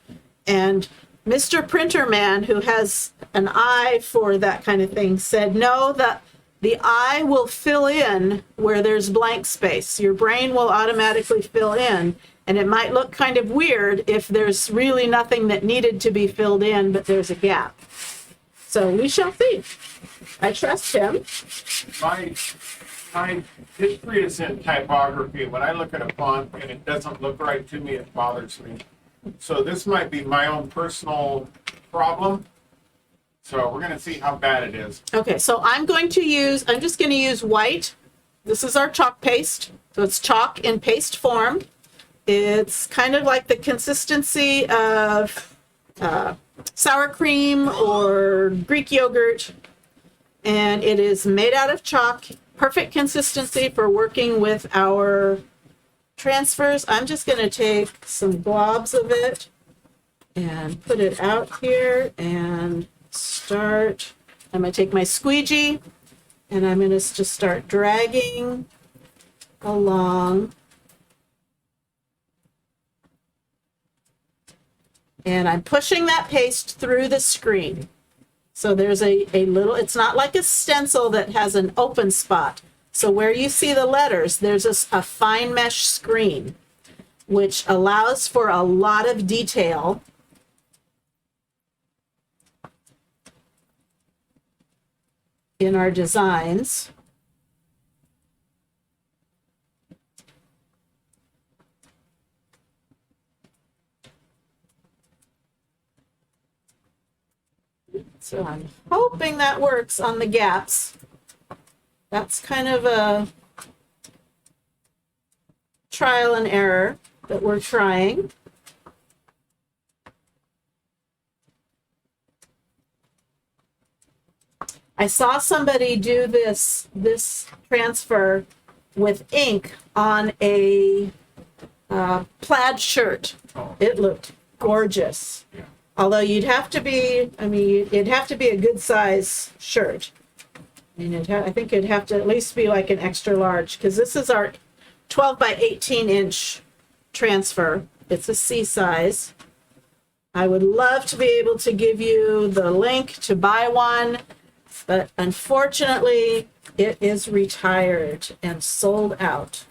And Mr. Printer Man, who has an eye for that kind of thing, said no, the eye will fill in where there's blank space. Your brain will automatically fill in, and it might look kind of weird if there's really nothing that needed to be filled in, but there's a gap. So we shall see. I trust him. My history is in typography. When I look at a font and it doesn't look right to me, it bothers me. So this might be my own personal problem. So we're going to see how bad it is. Okay, so I'm just going to use white. This is our chalk paste. So it's chalk in paste form. It's kind of like the consistency of sour cream or Greek yogurt. And it is made out of chalk. Perfect consistency for working with our transfers. I'm just going to take some globs of it and put it out here and start. I'm going to take my squeegee and I'm going to just start dragging along. And I'm pushing that paste through the screen. So there's a little, it's not like a stencil that has an open spot. So where you see the letters, there's a fine mesh screen, which allows for a lot of detail. In our designs. So I'm hoping that works on the gaps. That's kind of a trial and error that we're trying. I saw somebody do this transfer with ink on a plaid shirt. It looked gorgeous. Yeah. Although it'd have to be a good size shirt. I mean, I think it'd have to at least be like an extra large, because this is our 12 by 18 inch transfer. It's a C size. I would love to be able to give you the link to buy one, but unfortunately it is retired and sold out.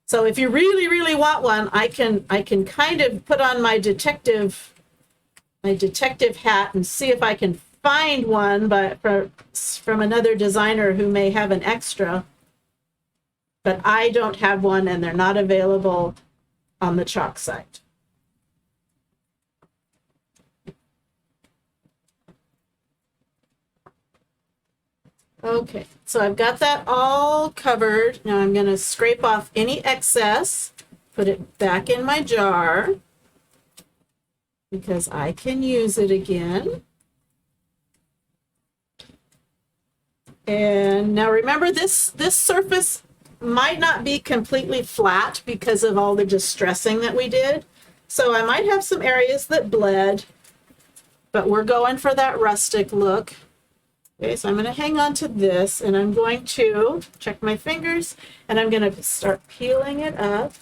So if you really, really want one, I can kind of put on my detective hat and see if I can find one, but from another designer who may have an extra. But I don't have one, and they're not available on the chalk site. Okay, so I've got that all covered. Now I'm going to scrape off any excess, put it back in my jar, because I can use it again. And now remember, this surface might not be completely flat because of all the distressing that we did. So I might have some areas that bled, but we're going for that rustic look. Okay, so I'm going to hang on to this, and I'm going to check my fingers, and I'm going to start peeling it up.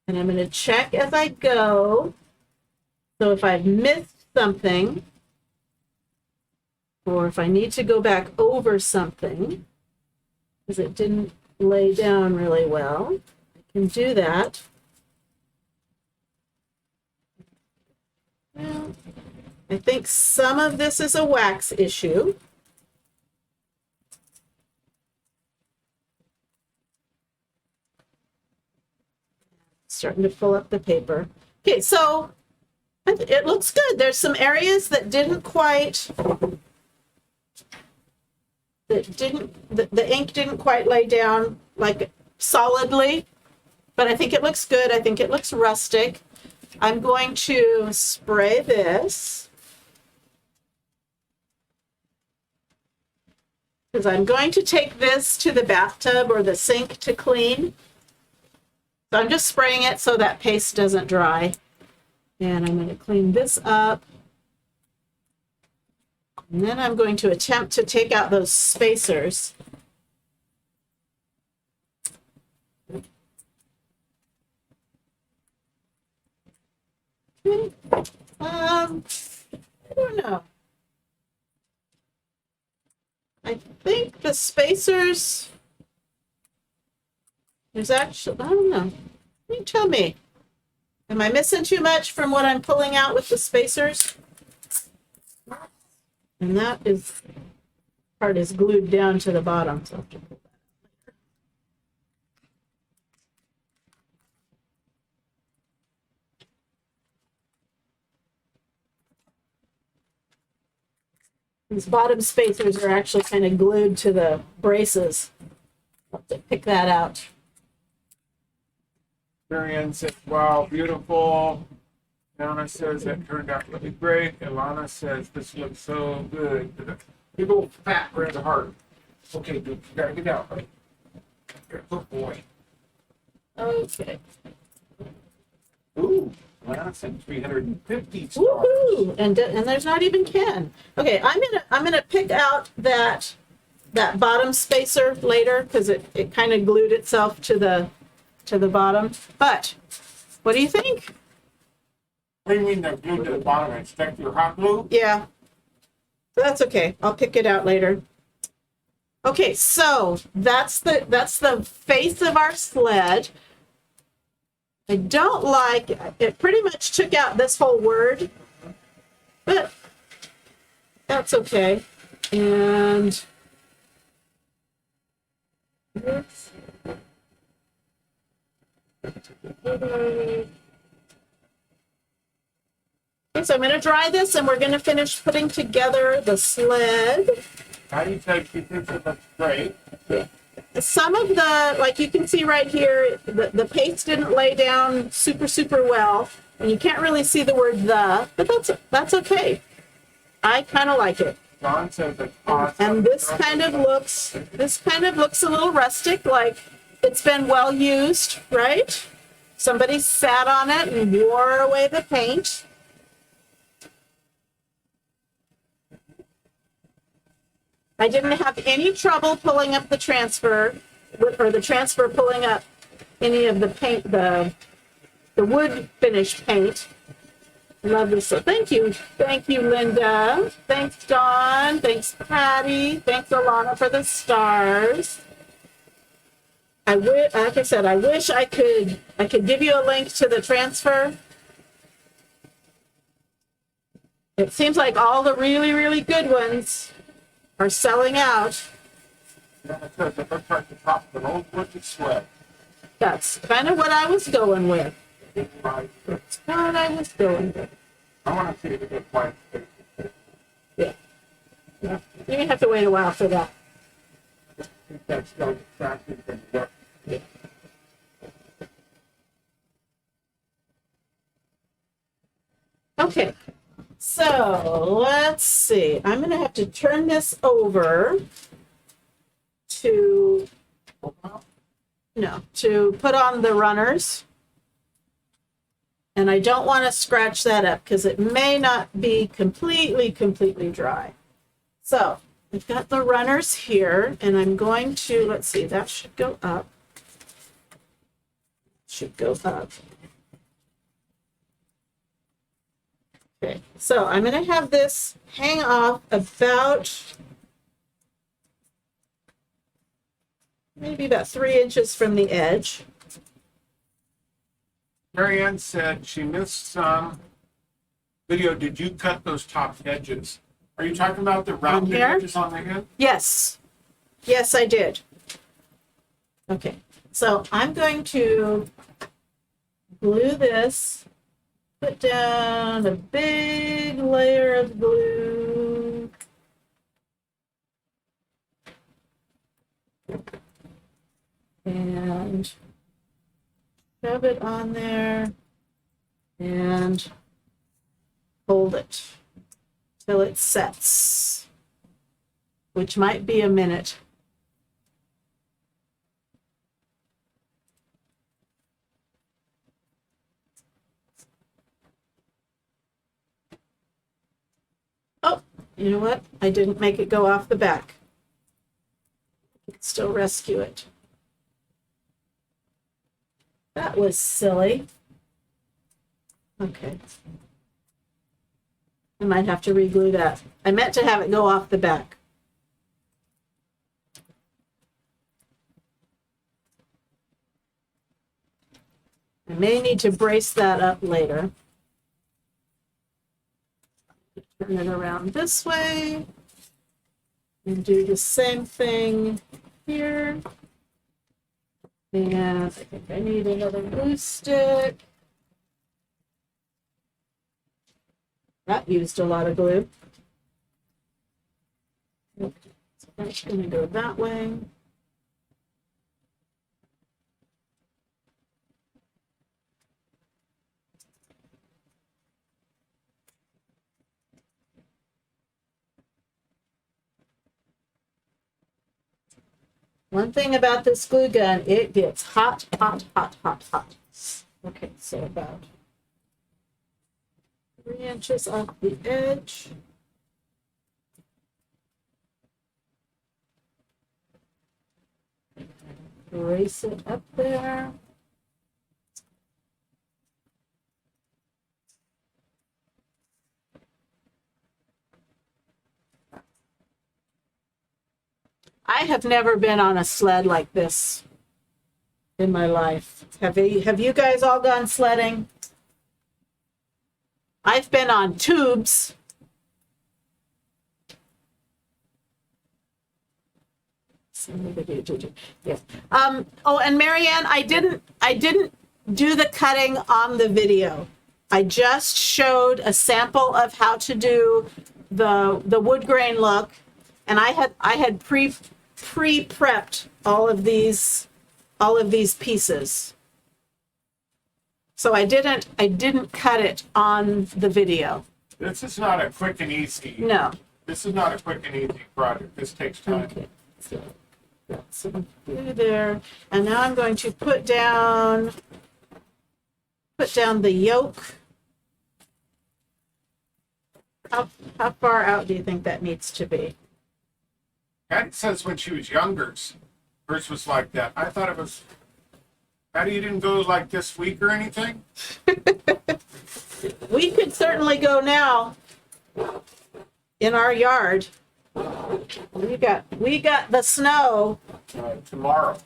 And I'm going to check as I go. So if I've missed something, or if I need to go back over something, because it didn't lay down really well, I can do that. Well, I think some of this is a wax issue. Starting to fill up the paper. Okay, so it looks good. There's some areas that didn't quite, the ink didn't quite lay down like solidly, but I think it looks good. I think it looks rustic. I'm going to spray this, because I'm going to take this to the bathtub or the sink to clean. So I'm just spraying it so that paste doesn't dry. And I'm going to clean this up. And then I'm going to attempt to take out those spacers. I don't know. I think the spacers, there's actually, I don't know. You tell me. Am I missing too much from what I'm pulling out with the spacers? And that is, part is glued down to the bottom. So I'll have to pull that. These bottom spacers are actually kind of glued to the braces. I'll have to pick that out. Marianne says, wow, beautiful. Donna says that turned out really great. Ilana says this looks so good. Big old fat red heart. Okay, dude, you gotta get out, right? Good boy. Okay. Ooh, Ilana said 350 stars. Woohoo! And there's not even Ken. Okay, I'm gonna pick out that bottom spacer later because it kind of glued itself to the bottom. But what do you think? What do you mean they're glued to the bottom and stuck to your hot glue? Yeah, that's okay. I'll pick it out later. Okay, so that's the face of our sled. I don't like it. Pretty much took out this whole word, but that's okay. And okay, so I'm going to dry this and we're going to finish putting together the sled. How do you tell she thinks it looks great? Some of the, like you can see right here, the paste didn't lay down super well. And you can't really see the word the, but that's okay. I kind of like it. John says it's awesome. And this kind of looks a little rustic, like it's been well used, right? Somebody sat on it and wore away the paint. I didn't have any trouble pulling up the transfer, or the transfer pulling up any of the paint, the wood finish paint. Love this. So thank you, Linda. Thanks, Dawn. Thanks, Patty. Thanks, Alana, for the stars. Like I said, I wish I could give you a link to the transfer. It seems like all the really good ones are selling out. It says it looks like the top of an old wooden sled. That's kind of what I was going with. That's what I was going with. I want to see if it's white. Yeah. You're going to have to wait a while for that. I think that's still distracting from the work. Yeah. Okay. So let's see. I'm going to have to turn this over to put on the runners. And I don't want to scratch that up because it may not be completely dry. So I've got the runners here and I'm going to, let's see, that should go up. Should go up. Okay, so I'm going to have this hang off about maybe about 3 inches from the edge. Marianne said she missed some video. Did you cut those top edges? Are you talking about the rounded edges on the head? Yes. Yes, I did. Okay, so I'm going to glue this, put down a big layer of glue. And shove it on there and hold it till it sets, which might be a minute. Oh, you know what? I didn't make it go off the back. I can still rescue it. That was silly. Okay. I might have to re-glue that. I meant to have it go off the back. I may need to brace that up later. Turn it around this way and do the same thing here. And I think I need another glue stick. That used a lot of glue. So that's going to go that way. One thing about this glue gun, it gets hot, hot, hot, hot, hot. Okay, so about 3 inches off the edge. Brace it up there. I have never been on a sled like this in my life. Have you guys all gone sledding? I've been on tubes. Yes. Oh, and Marianne, I didn't do the cutting on the video. I just showed a sample of how to do the wood grain look, and I had pre-prepped all of these pieces. So I didn't cut it on the video. This is not a quick and easy. No. This is not a quick and easy project. This takes time. Okay. So got some glue there, and now I'm going to put down the yoke. How far out do you think that needs to be? Patty says when she was younger, hers was like that. I thought it was. Patty, you didn't go like this week or anything? We could certainly go now in our yard. We got the snow. Tomorrow.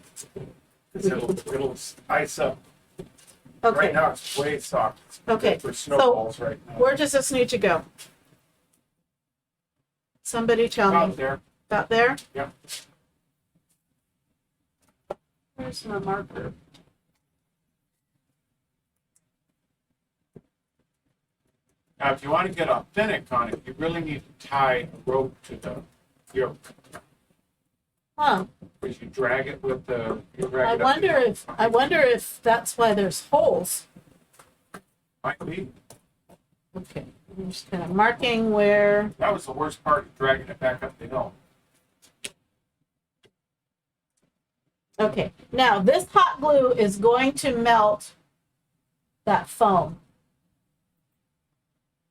'Cause it'll ice up. Okay. Right now it's way soft. It's Okay. good for snowballs right now. Where does this need to go? Somebody tell me. Out there. About there? Yep. Where's my marker? Now, if you want to get authentic on it, you really need to tie a rope to the yoke. Huh. Because you drag it with the. You drag I wonder if that's why there's holes. Might be. Okay. I'm just kind of marking where. That was the worst part of dragging it back up the hill. Okay. Now this hot glue is going to melt that foam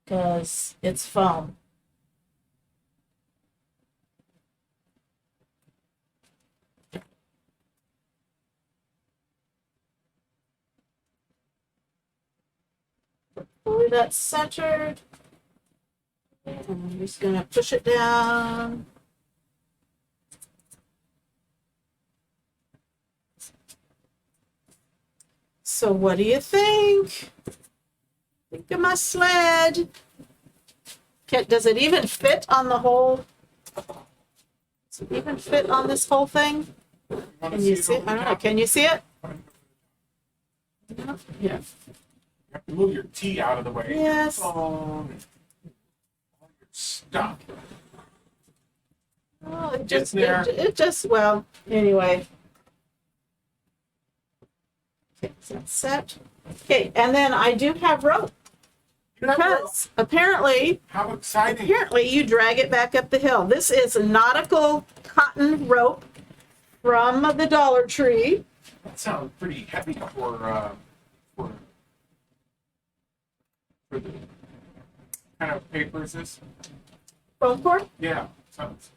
because it's foam. Hopefully that's centered. And I'm just going to push it down. So what do you think? Think of my sled. Does it even fit on the whole? Does it even fit on this whole thing? Can you see it? I don't know. Can you see it? No? Yeah. You have to move your T out of the way. Yes. Your phone, all your stuff. Oh, Gets there. it just, well, anyway. Okay, so that's set. Okay, and then I do have rope. Because apparently How exciting. you drag it back up the hill. This is a nautical cotton rope from the Dollar Tree. That sounds pretty heavy for the kind of paper is this? Foam cord? Yeah, sounds.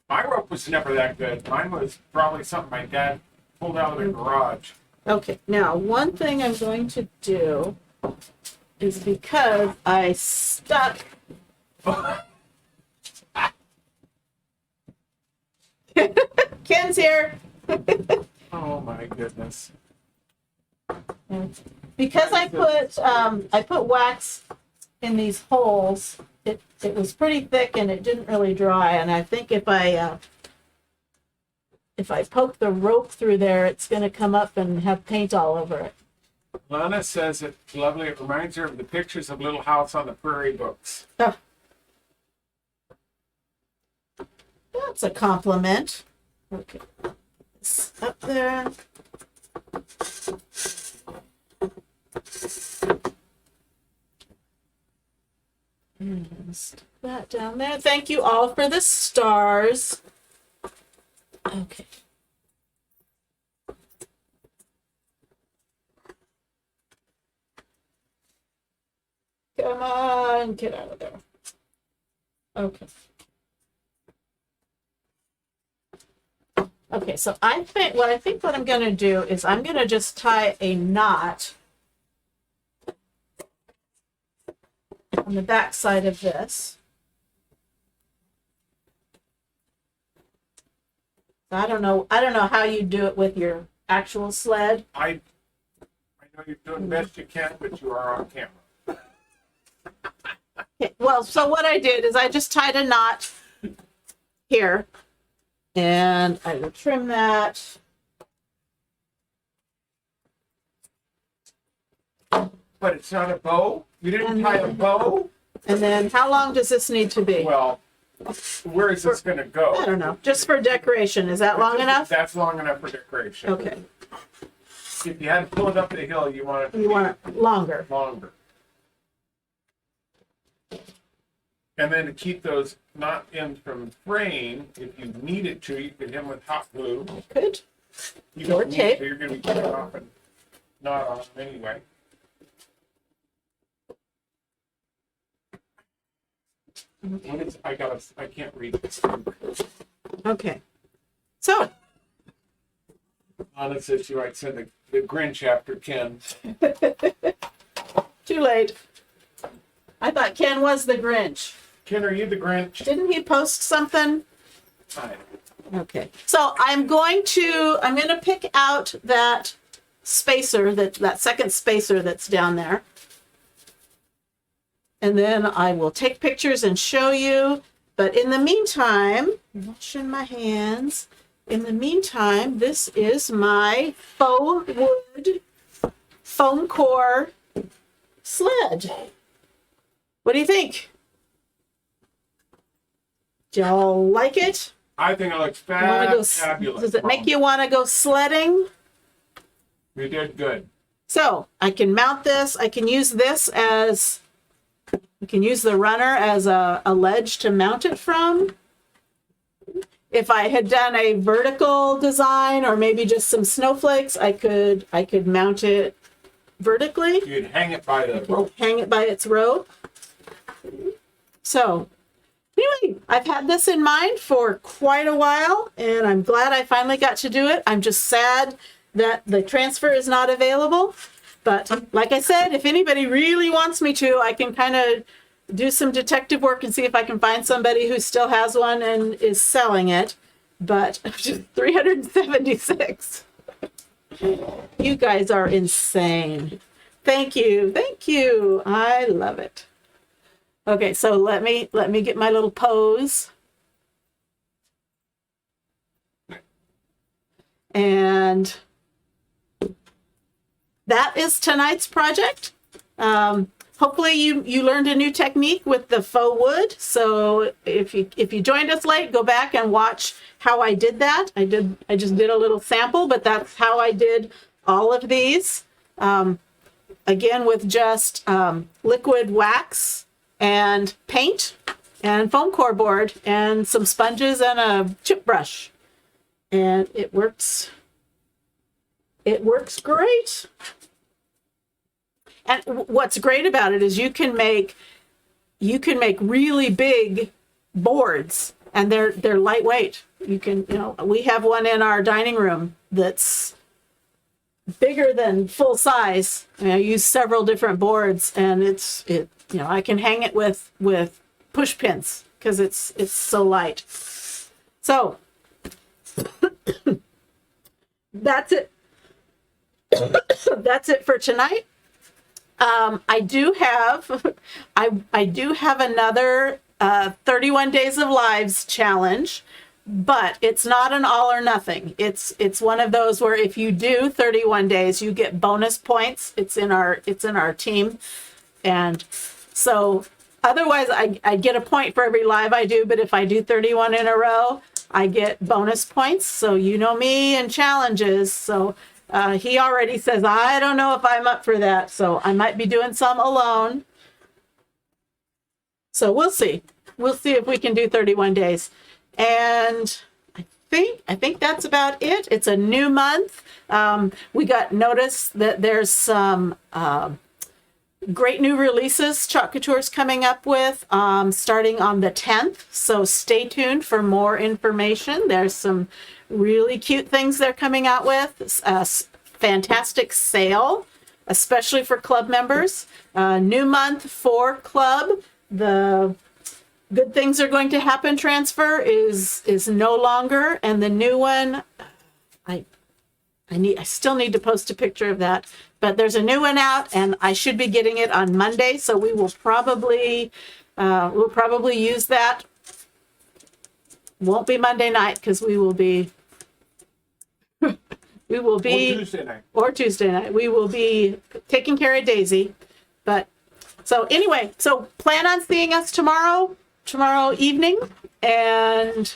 My rope was never that good. Mine was probably something my dad pulled out of the garage. Okay, now one thing I'm going to do is because I stuck. Ken's here. Oh my goodness. And because I put wax in these holes, it was pretty thick and it didn't really dry. And I think if I poke the rope through there, it's going to come up and have paint all over it. Lana says it's lovely. It reminds her of the pictures of Little House on the Prairie books. Oh. That's a compliment. Okay. It's up there. And stick that down there. Thank you all for the stars. Okay. Come on, get out of there. Okay. Okay, so I think what I'm going to do is I'm going to just tie a knot on the back side of this. I don't know how you do it with your actual sled. I know you're doing the best you can, but you are on camera. Okay, well, so what I did is I just tied a knot here, and I will trim that. But it's not a bow? You didn't tie a bow? And then how long does this need to be? Well, where is this going to go? I don't know. Just for decoration. Is that long enough? That's long enough for decoration. Okay. If you had to pull it up the hill, you want it to You be want it longer. longer. And then to keep those knot ends from fraying, if you needed to, you could hit them with hot glue. Good. You Or don't need tape. to, you're going to be cutting off and knot on them anyway. What is, I can't read this. Okay. So, Anna says she might send the Grinch after Ken. too late. I thought Ken was the Grinch. Ken, are you the Grinch? Didn't he post something? Hi. Okay. So I'm going to pick out that spacer, that second spacer that's down there. And then I will take pictures and show you. But in the meantime, I'm washing my hands. In the meantime, this is my faux wood foam core sled. What do you think? Do y'all like it? I think it looks You wanna go fabulous. Does it make you want to go sledding? You did good. So I can mount this. I can use this as, we can use the runner as a ledge to mount it from. If I had done a vertical design or maybe just some snowflakes, I could mount it vertically. You'd hang it by the rope. Hang it by its rope. So anyway, I've had this in mind for quite a while, and I'm glad I finally got to do it. I'm just sad that the transfer is not available. But like I said, if anybody really wants me to, I can kind of do some detective work and see if I can find somebody who still has one and is selling it. But just 376. You guys are insane. Thank you. Thank you. I love it. Okay, so let me get my little pose. And that is tonight's project. Hopefully you learned a new technique with the faux wood. So if you joined us late, go back and watch how I did that. I just did a little sample, but that's how I did all of these. Again, with just liquid wax and paint and foam core board and some sponges and a chip brush. And it works great. And what's great about it is you can make really big boards, and they're lightweight. You can, we have one in our dining room that's bigger than full size. I use several different boards, and I can hang it with push pins because it's so light. So that's it. that's it for tonight. I do have another 31 Days of Lives challenge, but it's not an all or nothing. It's one of those where if you do 31 days, you get bonus points. It's in our team, and so otherwise I get a point for every live I do. But if I do 31 in a row, I get bonus points. So you know me and challenges. So he already says, I don't know if I'm up for that. So I might be doing some alone. So we'll see. We'll see if we can do 31 days. And I think that's about it. It's a new month. We got notice that there's some great new releases Chalk Couture's coming up with starting on the 10th. So stay tuned for more information. There's some really cute things they're coming out with. A fantastic sale, especially for club members. New month for club. The Good Things Are Going to Happen transfer is no longer, and the new one, I still need to post a picture of that, but there's a new one out, and I should be getting it on Monday, so we will probably use that. Won't be Monday night because we will be Or Tuesday night. or Tuesday night. We will be taking care of Daisy, but so anyway, so plan on seeing us tomorrow evening, and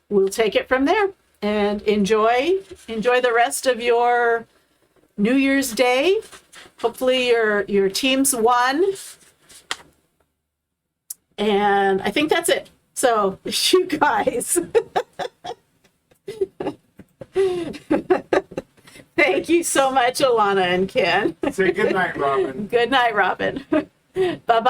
we'll take it from there. And enjoy the rest of your New Year's Day. Hopefully your teams won. And I think that's it. So you guys. Thank you so much, Alana and Ken. Say good night, Robin. Good night, Robin. Bye-bye.